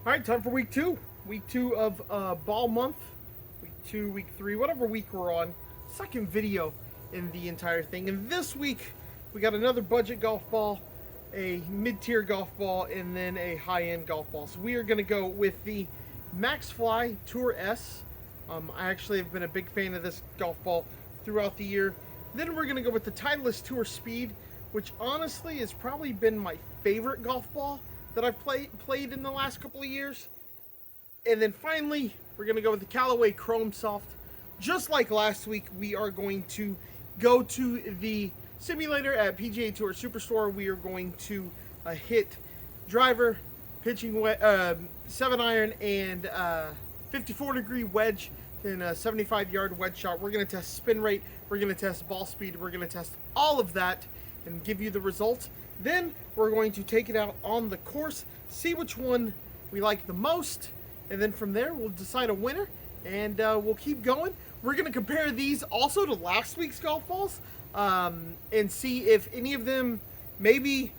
All right, time for week two. Week two of ball month. Week two, week three, whatever week we're on. Second video in the entire thing. And this week, we got another budget golf ball, a mid-tier golf ball, and then a high-end golf ball. So we are going to go with the Maxfli Tour S. I actually have been a big fan of this golf ball throughout the year. Then we're going to go with the Titleist Tour Speed, which honestly has probably been my favorite golf ball that I've played in the last couple of years. And then finally, we're going to go with the Callaway Chrome Soft. Just like last week, we are going to go to the simulator at PGA Tour Superstore. We are going to hit driver, pitching 7-iron, and 54-degree wedge in a 75-yard wedge shot. We're going to test spin rate. We're going to test ball speed. We're going to test all of that and give you the results. Then we're going to take it out on the course, see which one we like the most, and then from there we'll decide a winner, and we'll keep going. We're going to compare these also to last week's golf balls and see if any of them, maybe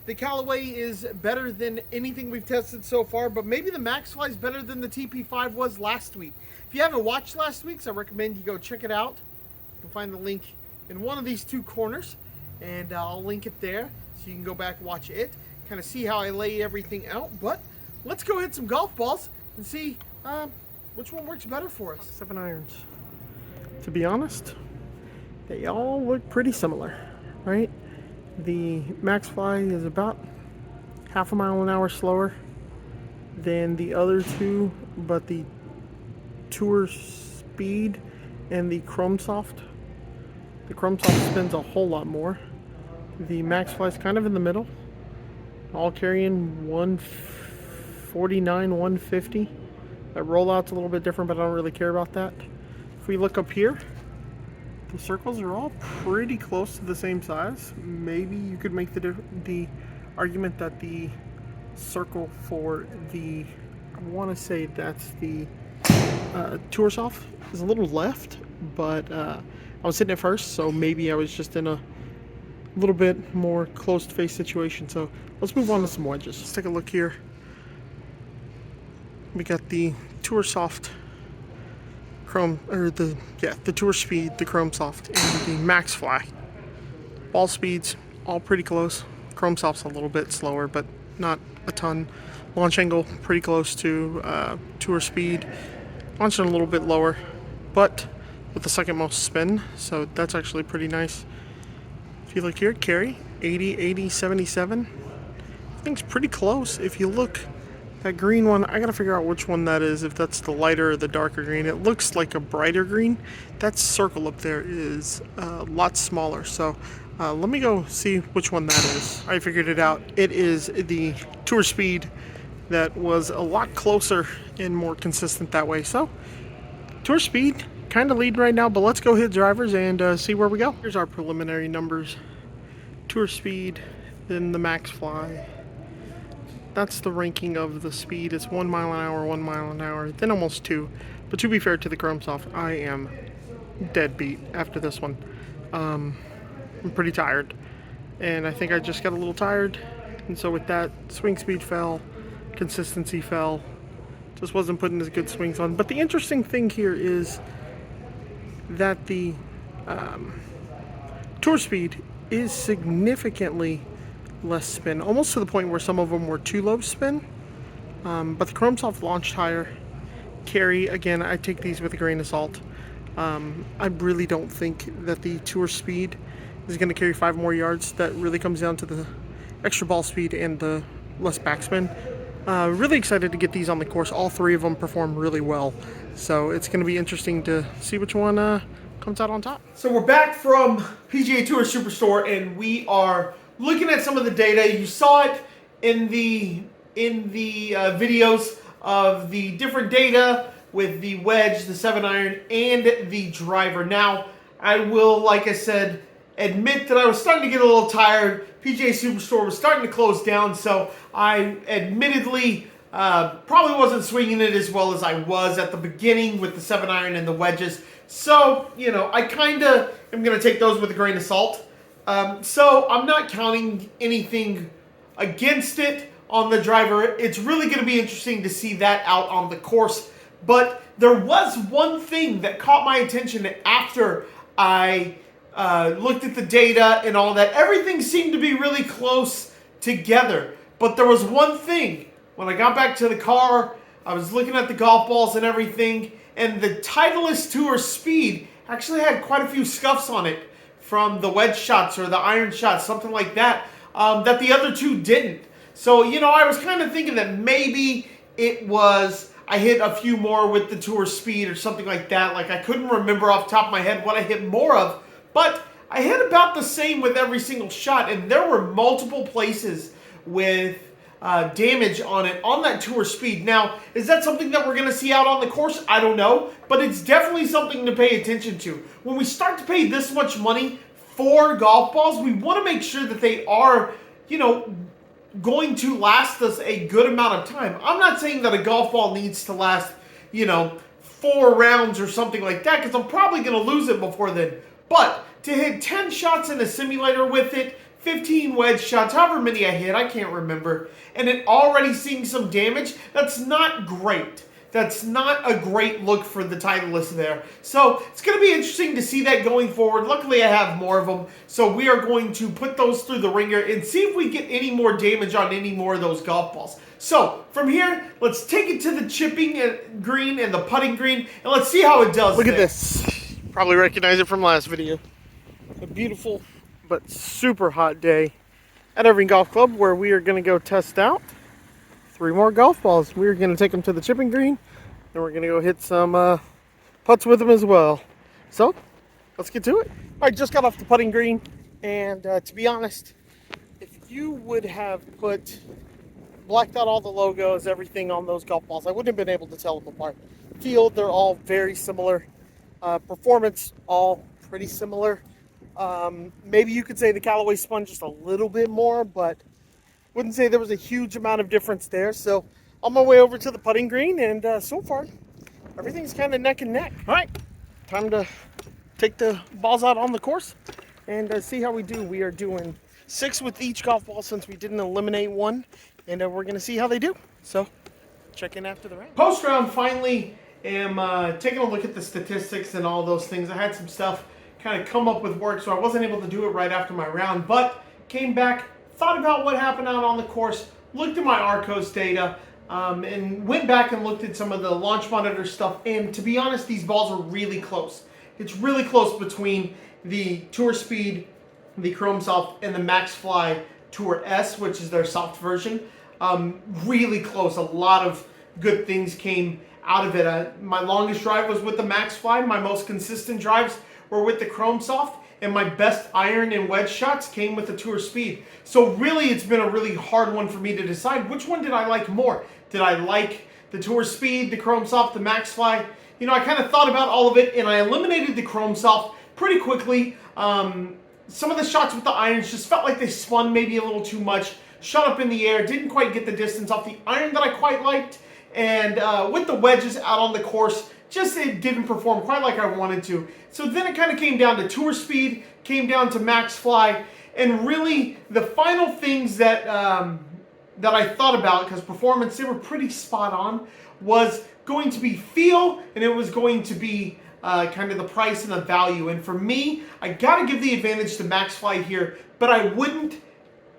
the Callaway is better than anything we've tested so far, but maybe the Maxfli is better than the TP5 was last week. If you haven't watched last week's, I recommend you go check it out. You can find the link in one of these two corners, and I'll link it there so you can go back and watch it, kind of see how I lay everything out. But let's go hit some golf balls and see which one works better for us. 7 irons. To be honest, they all look pretty similar, right? The Maxfli is about half a mile an hour slower than the other two, but the Tour Speed and the Chrome Soft, spins a whole lot more. The Maxfli is kind of in the middle, all carrying 149, 150. That rollout's a little bit different, but I don't really care about that. If we look up here, the circles are all pretty close to the same size. Maybe you could make the argument that the circle for the, I want to say that's the Tour Soft, is a little left, but I was hitting it first, so maybe I was just in a little bit more closed face situation. So let's move on to some wedges. Let's take a look here. We got the Tour Soft Chrome, or the Tour Speed, the Chrome Soft, and the Maxfli. Ball speeds all pretty close. Chrome Soft's a little bit slower, but not a ton. Launch angle pretty close to Tour Speed. Launching a little bit lower, but with the second most spin, so that's actually pretty nice. If you look here, carry 80, 80, 77. I think it's pretty close. If you look, that green one, I gotta figure out which one that is, if that's the lighter or the darker green. It looks like a brighter green. That circle up there is a lot smaller, so let me go see which one that is. I figured it out. It is the Tour Speed that was a lot closer and more consistent that way. So Tour Speed kind of lead right now, but let's go hit drivers and see where we go. Here's our preliminary numbers. Tour Speed, then the Maxfli. That's the ranking of the speed. It's 1 mile an hour, 1 mile an hour, then almost 2. But to be fair to the Chrome Soft, I am dead beat after this one. I'm pretty tired, and I think I just got a little tired, and so with that, swing speed fell, consistency fell, just wasn't putting as good swings on. But the interesting thing here is that the Tour Speed is significantly less spin, almost to the point where some of them were too low spin. But the Chrome Soft launched higher. Carry, again, I take these with a grain of salt. I really don't think that the Tour Speed is going to carry 5 more yards. That really comes down to the extra ball speed and the less backspin. Really excited to get these on the course. All 3 of them perform really well, so it's going to be interesting to see which one comes out on top. So we're back from PGA Tour Superstore, and we are looking at some of the data. You saw it in the videos of the different data with the wedge, the 7-iron, and the driver. Now, I will, like I said, admit that I was starting to get a little tired. PGA Superstore was starting to close down, so I admittedly probably wasn't swinging it as well as I was at the beginning with the 7-iron and the wedges. So, you know, I kind of am going to take those with a grain of salt. So I'm not counting anything against it on the driver. It's really going to be interesting to see that out on the course. But there was one thing that caught my attention after I looked at the data and all that. Everything seemed to be really close together. But there was one thing. When I got back to the car, I was looking at the golf balls and everything, and the Titleist Tour Speed actually had quite a few scuffs on it from the wedge shots or the iron shots, something like that, that the other two didn't. So, you know, I was kind of thinking that maybe it was I hit a few more with the Tour Speed or something like that. Like, I couldn't remember off the top of my head what I hit more of, but I hit about the same with every single shot, and there were multiple places with damage on it, on that Tour Speed. Now, is that something that we're going to see out on the course? I don't know, but it's definitely something to pay attention to. When we start to pay this much money for golf balls, we want to make sure that they are, you know, going to last us a good amount of time. I'm not saying that a golf ball needs to last, you know, 4 rounds or something like that, because I'm probably going to lose it before then. But to hit 10 shots in a simulator with it, 15 wedge shots, however many I hit, I can't remember, and it already seeing some damage, that's not great. That's not a great look for the Titleist there. So it's going to be interesting to see that going forward. Luckily, I have more of them, so we are going to put those through the ringer and see if we get any more damage on any more of those golf balls. So from here, let's take it to the chipping green and the putting green, and let's see how it does. Look at this. Probably recognize it from last video. A beautiful but super hot day at Irving Golf Club, where we are going to go test out 3 more golf balls. We're going to take them to the chipping green, and we're going to go hit some putts with them as well. So let's get to it. I just got off the putting green, and to be honest, if you would have blacked out all the logos, everything on those golf balls, I wouldn't have been able to tell them apart. Field, they're all very similar. Performance, all pretty similar. Maybe you could say the Callaway spun just a little bit more, but wouldn't say there was a huge amount of difference there. So on my way over to the putting green, and so far everything's kind of neck and neck. All right, time to take the balls out on the course and see how we do. We are doing 6 with each golf ball since we didn't eliminate one, and we're going to see how they do. So check in after the round. Post round, finally am taking a look at the statistics and all those things. I had some stuff kind of come up with work, so I wasn't able to do it right after my round, but came back, thought about what happened out on the course, looked at my Arcos data, and went back and looked at some of the launch monitor stuff, and to be honest, these balls are really close. It's really close between the Tour Speed, the Chrome Soft, and the Maxfli Tour S, which is their soft version. Really close. A lot of good things came out of it. My longest drive was with the Maxfli. My most consistent drives were with the Chrome Soft, and my best iron and wedge shots came with the Tour Speed. So really, it's been a really hard one for me to decide which one did I like more. Did I like the Tour Speed, the Chrome Soft, the Maxfli? You know, I kind of thought about all of it, and I eliminated the Chrome Soft pretty quickly. Some of the shots with the irons just felt like they spun maybe a little too much, shot up in the air, didn't quite get the distance off the iron that I quite liked, and with the wedges out on the course, just it didn't perform quite like I wanted to. So then it kind of came down to Tour Speed, came down to Maxfli, and really the final things that that I thought about, because performance, they were pretty spot on, was going to be feel, and it was going to be kind of the price and the value. And for me, I got to give the advantage to Maxfli here, but I wouldn't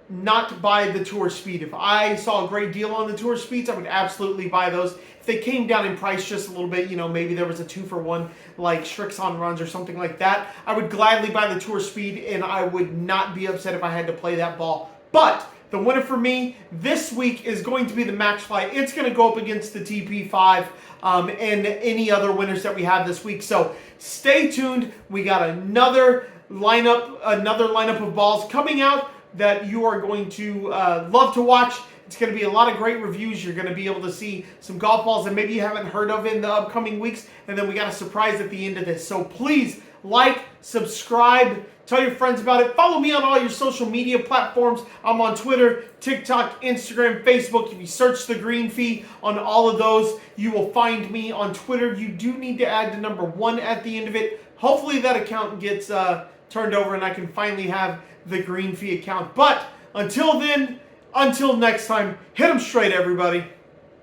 not buy the Tour Speed. If I saw a great deal on the Tour Speeds, I would absolutely buy those. If they came down in price just a little bit, you know, maybe there was a 2-for-1 like Strixon runs or something like that, I would gladly buy the Tour Speed, and I would not be upset if I had to play that ball. But the winner for me this week is going to be the Maxfli. It's going to go up against the TP5 and any other winners that we have this week. So stay tuned. We got another lineup of balls coming out that you are going to love to watch. It's going to be a lot of great reviews. You're going to be able to see some golf balls that maybe you haven't heard of in the upcoming weeks. And then we got a surprise at the end of this. So please like, subscribe, tell your friends about it. Follow me on all your social media platforms. I'm on Twitter, TikTok, Instagram, Facebook. If you search the green fee on all of those, you will find me on Twitter. You do need to add the number 1 at the end of it. Hopefully that account gets turned over and I can finally have the green fee account. But until then, Until next time, hit them straight, everybody.